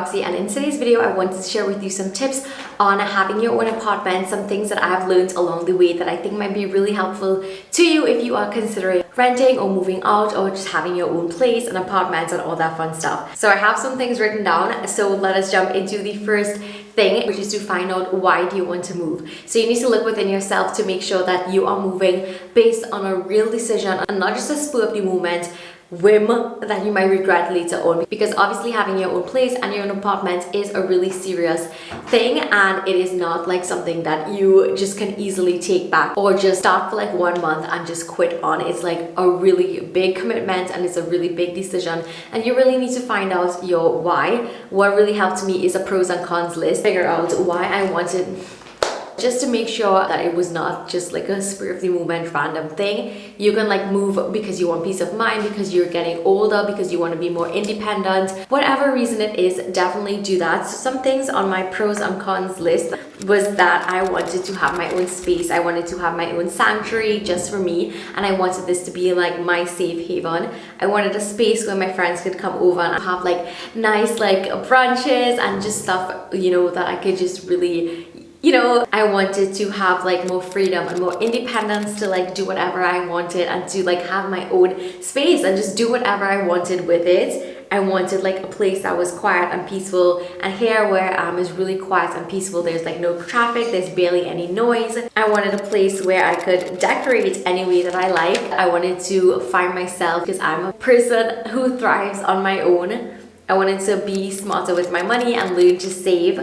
Roxy, and in today's video I wanted to share with you some tips on having your own apartment, some things that I have learned along the way that I think might be really helpful to you if you are considering renting or moving out or just having your own place, an apartment and all that fun stuff. So I have some things written down, so let us jump into the first thing, which is to find out why do you want to move. So you need to look within yourself to make sure that you are moving based on a real decision and not just a spur of the moment whim that you might regret later on, because obviously having your own place and your own apartment is a really serious thing, and it is not like something that you just can easily take back or just start for like 1 month and just quit on. It's like a really big commitment and it's a really big decision, and you really need to find out your why. What really helped me is a pros and cons list, figure out why I wanted, just to make sure that it was not just like a spur of the moment random thing. You can like move because you want peace of mind, because you're getting older, because you want to be more independent. Whatever reason it is, definitely do that. So some things on my pros and cons list was that I wanted to have my own space. I wanted to have my own sanctuary just for me, and I wanted this to be like my safe haven. I wanted a space where my friends could come over and have like nice like brunches and just stuff, you know, that I could just really, you know, I wanted to have like more freedom and more independence to like do whatever I wanted and to like have my own space and just do whatever I wanted with it. I wanted like a place that was quiet and peaceful, and here where is really quiet and peaceful. There's like no traffic, there's barely any noise. I wanted a place where I could decorate any way that I like. I wanted to find myself, because I'm a person who thrives on my own. I wanted to be smarter with my money and learn to save.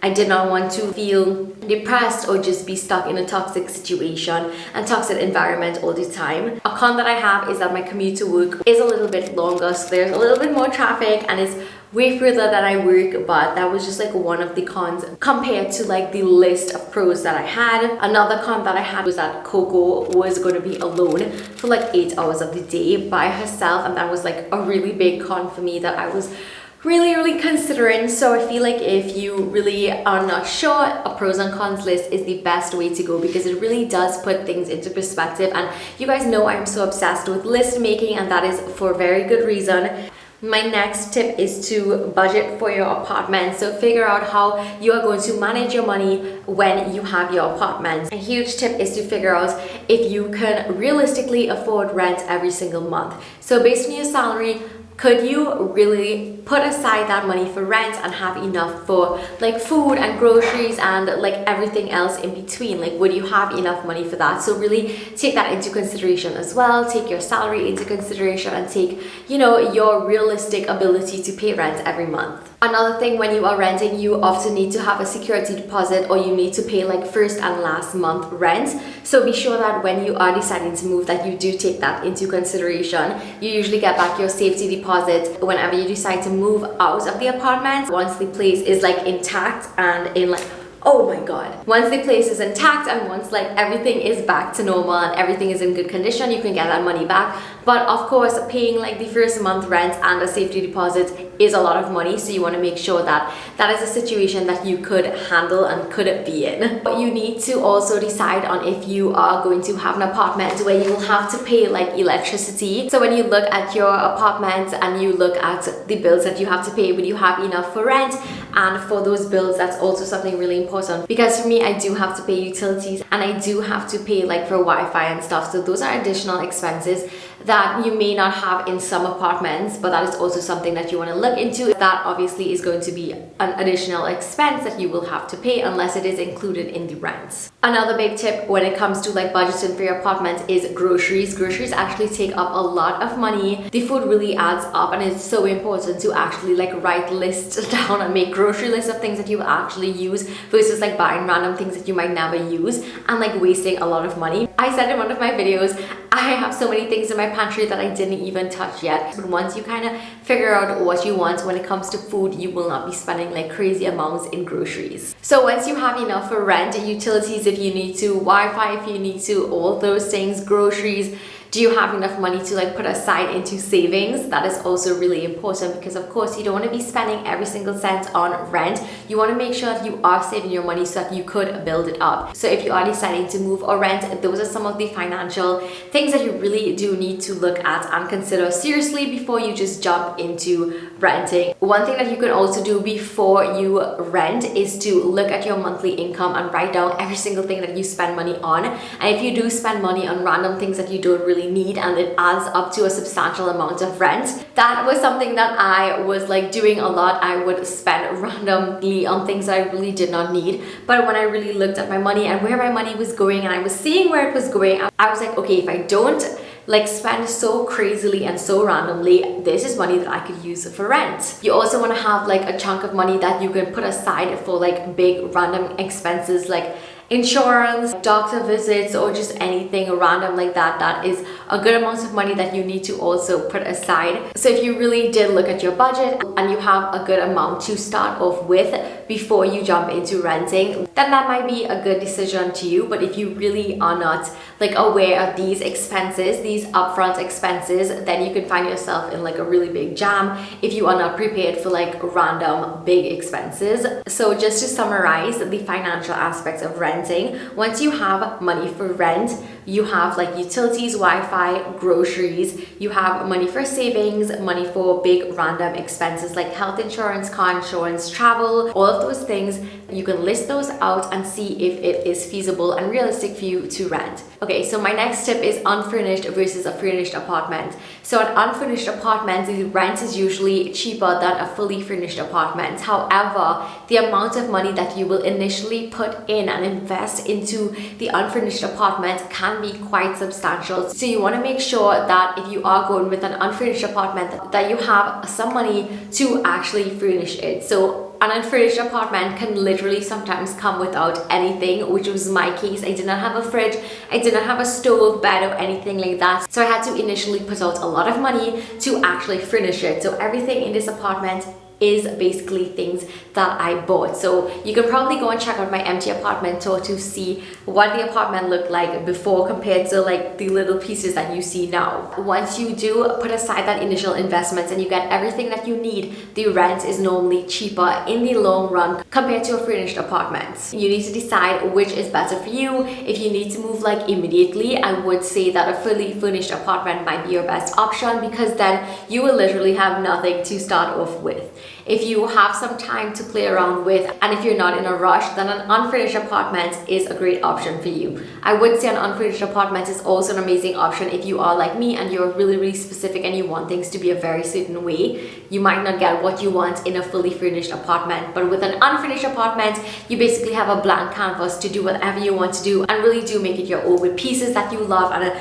I did not want to feel depressed or just be stuck in a toxic situation and toxic environment all the time. A con that I have is that my commute to work is a little bit longer, so there's a little bit more traffic and it's way further than I work, but that was just like one of the cons compared to like the list of pros that I had. Another con that I had was that Coco was going to be alone for like 8 hours of the day by herself, and that was like a really big con for me that I was really considering. So I feel like if you really are not sure, a pros and cons list is the best way to go, because it really does put things into perspective. And you guys know I'm so obsessed with list making, and that is for a very good reason. My next tip is to budget for your apartment. So figure out how you are going to manage your money when you have your apartment. A huge tip is to figure out if you can realistically afford rent every single month. So based on your salary, could you really put aside that money for rent and have enough for like food and groceries and like everything else in between? Like, would you have enough money for that? So really take that into consideration as well. Take your salary into consideration and take, you know, your realistic ability to pay rent every month. Another thing, when you are renting, you often need to have a security deposit, or you need to pay like first and last month rent. So be sure that when you are deciding to move, that you do take that into consideration. You usually get back your safety deposit whenever you decide to move out of the apartment, once the place is like intact and in like, oh my god, once the place is intact and once like everything is back to normal and everything is in good condition, you can get that money back. But of course, paying like the first month rent and a safety deposit is a lot of money, so you want to make sure that that is a situation that you could handle and could be in. But you need to also decide on if you are going to have an apartment where you will have to pay like electricity. So when you look at your apartment and you look at the bills that you have to pay, will you have enough for rent and for those bills? That's also something really important, because for me, I do have to pay utilities and I do have to pay like for Wi-Fi and stuff. So those are additional expenses that you may not have in some apartments, but that is also something that you want to look into. That obviously is going to be an additional expense that you will have to pay unless it is included in the rent. Another big tip when it comes to like budgeting for your apartment is groceries. Groceries actually take up a lot of money. The food really adds up, and it's so important to actually like write lists down and make grocery lists of things that you will actually use versus like buying random things that you might never use and like wasting a lot of money. I said in one of my videos, I have so many things in my pantry that I didn't even touch yet. But once you kind of figure out what you want when it comes to food, you will not be spending like crazy amounts in groceries. So once you have enough for rent, utilities if you need to, Wi-Fi if you need to, all those things, groceries, Do you have enough money to like put aside into savings? That is also really important, because of course you don't want to be spending every single cent on rent. You want to make sure that you are saving your money so that you could build it up. So if you are deciding to move or rent, those are some of the financial things that you really do need to look at and consider seriously before you just jump into renting. One thing that you can also do before you rent is to look at your monthly income and write down every single thing that you spend money on. And if you do spend money on random things that you don't really need and it adds up to a substantial amount of rent, that was something that I was like doing a lot. I would spend randomly on things that I really did not need. But when I really looked at my money and where my money was going and I was seeing where it was going, I was like, okay, if I don't like spend so crazily and so randomly, this is money that I could use for rent. You also want to have like a chunk of money that you can put aside for like big random expenses like insurance, doctor visits, or just anything random like that. That is a good amount of money that you need to also put aside. So if you really did look at your budget and you have a good amount to start off with before you jump into renting, then that might be a good decision to you. But if you really are not like aware of these expenses, these upfront expenses, then you can find yourself in like a really big jam if you are not prepared for like random big expenses. So just to summarize the financial aspects of renting, once you have money for rent, you have like utilities, Wi-Fi, groceries, you have money for savings, money for big random expenses like health insurance, car insurance, travel, all of those things. You can list those out and see if it is feasible and realistic for you to rent. Okay, so my next tip is unfurnished versus a furnished apartment. So an unfurnished apartment, the rent is usually cheaper than a fully furnished apartment. However, the amount of money that you will initially put in and invest into the unfurnished apartment can be quite substantial. So you want to make sure that if you are going with an unfurnished apartment, that you have some money to actually furnish it. So an unfurnished apartment can literally sometimes come without anything, which was my case. I did not have a fridge, I did not have a stove, bed, or anything like that. So I had to initially put out a lot of money to actually furnish it. So everything in this apartment is basically things that I bought. So you can probably go and check out my empty apartment tour to see what the apartment looked like before compared to like the little pieces that you see now. Once you do put aside that initial investment and you get everything that you need, the rent is normally cheaper in the long run compared to a furnished apartment. You need to decide which is better for you. If you need to move like immediately, I would say that a fully furnished apartment might be your best option because then you will literally have nothing to start off with. If you have some time to play around with and if you're not in a rush, then an unfurnished apartment is a great option for you. I would say an unfurnished apartment is also an amazing option if you are like me and you're really specific and you want things to be a very certain way. You might not get what you want in a fully furnished apartment, but with an unfurnished apartment, you basically have a blank canvas to do whatever you want to do and really do make it your own with pieces that you love and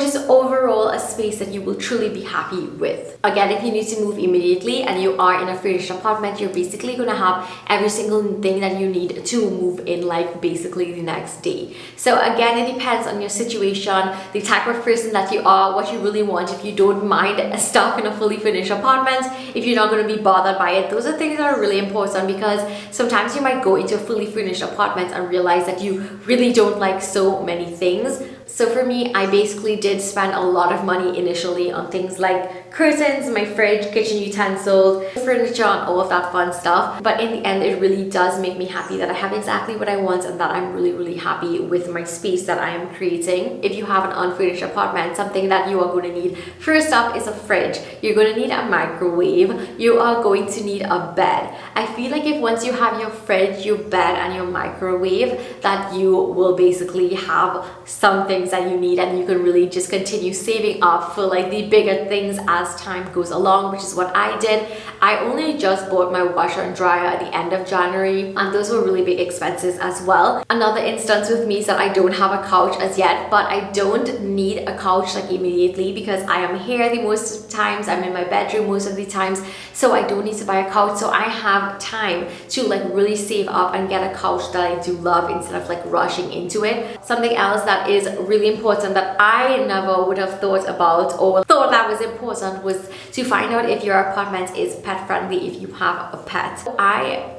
just overall a space that you will truly be happy with. Again, if you need to move immediately and you are in a furnished apartment, you're basically gonna have every single thing that you need to move in like basically the next day. So again, it depends on your situation, the type of person that you are, what you really want. If you don't mind stuck in a fully furnished apartment, if you're not going to be bothered by it, those are things that are really important because sometimes you might go into a fully furnished apartment and realize that you really don't like so many things. So for me, I basically did spend a lot of money initially on things like curtains, my fridge, kitchen utensils, furniture, and all of that fun stuff. But in the end, it really does make me happy that I have exactly what I want and that I'm really happy with my space that I am creating. If you have an unfurnished apartment, something that you are going to need first up is a fridge. You're going to need a microwave. You are going to need a bed. I feel like if once you have your fridge, your bed, and your microwave, that you will basically have something that you need and you can really just continue saving up for like the bigger things as time goes along, which is what I did. I only just bought my washer and dryer at the end of January and those were really big expenses as well. Another instance with me is that I don't have a couch as yet, but I don't need a couch like immediately because I am here the most of the times, I'm in my bedroom most of the times, so I don't need to buy a couch. So I have time to like really save up and get a couch that I do love instead of like rushing into it. Something else that is really important that I never would have thought about or thought that was important was to find out if your apartment is pet friendly if you have a pet. I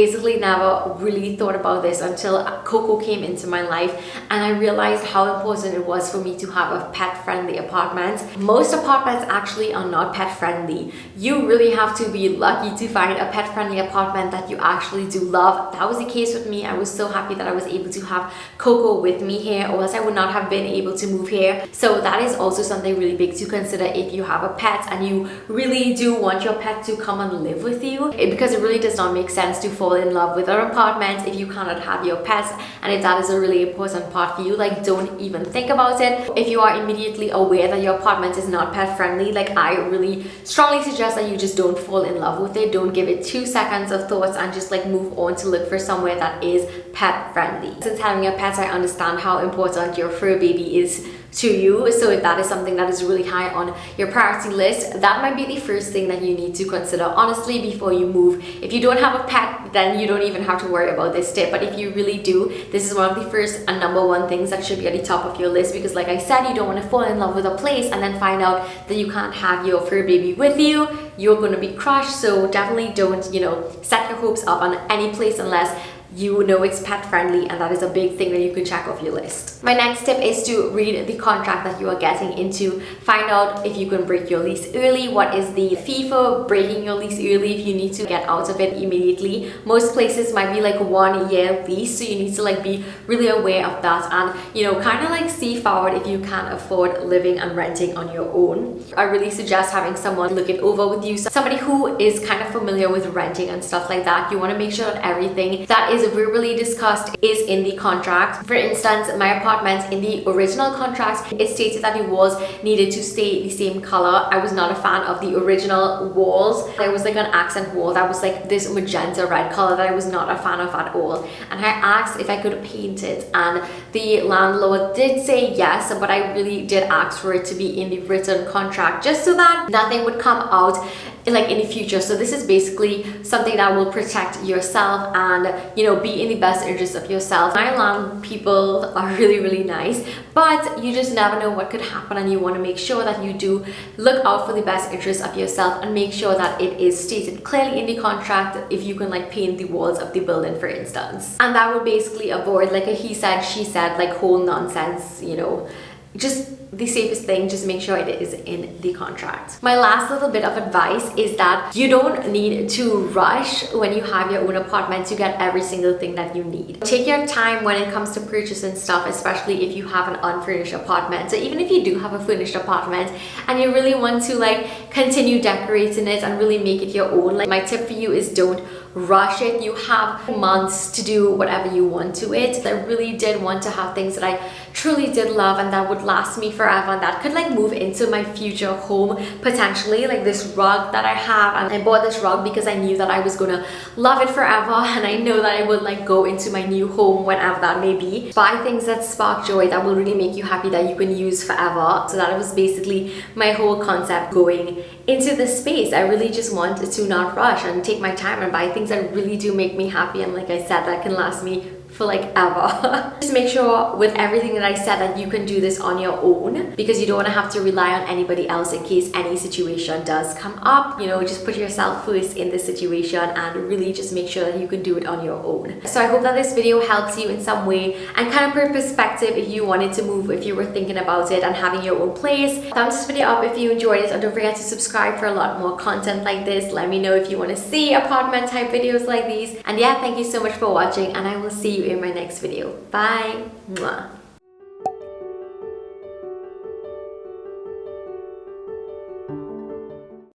basically never really thought about this until Coco came into my life, and I realized how important it was for me to have a pet-friendly apartment. Most apartments actually are not pet-friendly. You really have to be lucky to find a pet-friendly apartment that you actually do love. That was the case with me. I was so happy that I was able to have Coco with me here, or else I would not have been able to move here. So that is also something really big to consider if you have a pet and you really do want your pet to come and live with you, because it really does not make sense to fall in love with an apartment if you cannot have your pets. And if that is a really important part for you, like, don't even think about it. If you are immediately aware that your apartment is not pet friendly, like, I really strongly suggest that you just don't fall in love with it. Don't give it 2 seconds of thoughts and just like move on to look for somewhere that is pet friendly. Since having a pet, I understand how important your fur baby is to you. So if that is something that is really high on your priority list, that might be the first thing that you need to consider, honestly, before you move. If you don't have a pet, then you don't even have to worry about this tip. But if you really do, this is one of the first and number one things that should be at the top of your list, because like I said, you don't want to fall in love with a place and then find out that you can't have your fur baby with you. You're going to be crushed. So definitely don't, you know, set your hopes up on any place unless you know it's pet friendly, and that is a big thing that you can check off your list. My next tip is to read the contract that you are getting into. Find out if you can break your lease early. What is the fee for breaking your lease early if you need to get out of it immediately? Most places might be like 1 year lease, so you need to like be really aware of that, and you know, kind of like see forward if you can't afford living and renting on your own. I really suggest having someone look it over with you, somebody who is kind of familiar with renting and stuff like that. You want to make sure that everything that is verbally discussed is in the contract. For instance, my apartment, in the original contract, it stated that the walls needed to stay the same color. I was not a fan of the original walls. There was like an accent wall that was like this magenta red color that I was not a fan of at all, and I asked if I could paint it, and the landlord did say yes, but I really did ask for it to be in the written contract just so that nothing would come out like in the future. So this is basically something that will protect yourself and, you know, be in the best interest of yourself. My land people are really nice, but you just never know what could happen, and you want to make sure that you do look out for the best interest of yourself and make sure that it is stated clearly in the contract if you can like paint the walls of the building, for instance. And that would basically avoid like a he said she said like whole nonsense, you know. Just the safest thing, just make sure it is in the contract. My last little bit of advice is that you don't need to rush when you have your own apartment to get every single thing that you need. Take your time when it comes to purchasing stuff, especially if you have an unfurnished apartment. So even if you do have a furnished apartment and you really want to like continue decorating it and really make it your own, like my tip for you is don't rush it. You have months to do whatever you want to it. I really did want to have things that I truly did love and that would last me forever, and that could like move into my future home potentially, like this rug that I have. And I bought this rug because I knew that I was gonna love it forever, and I know that I would like go into my new home whenever that may be. Buy things that spark joy, that will really make you happy, that you can use forever. So that was basically my whole concept going into this space. I really just wanted to not rush and take my time and buy things that really do make me happy, and like I said, that can last me for like ever. Just make sure with everything that I said that you can do this on your own, because you don't want to have to rely on anybody else in case any situation does come up. You know, just put yourself first in this situation and really just make sure that you can do it on your own. So I hope that this video helps you in some way and kind of put perspective if you wanted to move, if you were thinking about it and having your own place. Thumbs this video up if you enjoyed it, and don't forget to subscribe for a lot more content like this. Let me know if you want to see apartment type videos like these. And yeah, thank you so much for watching, and I will see you in my next video. Bye. Mwah.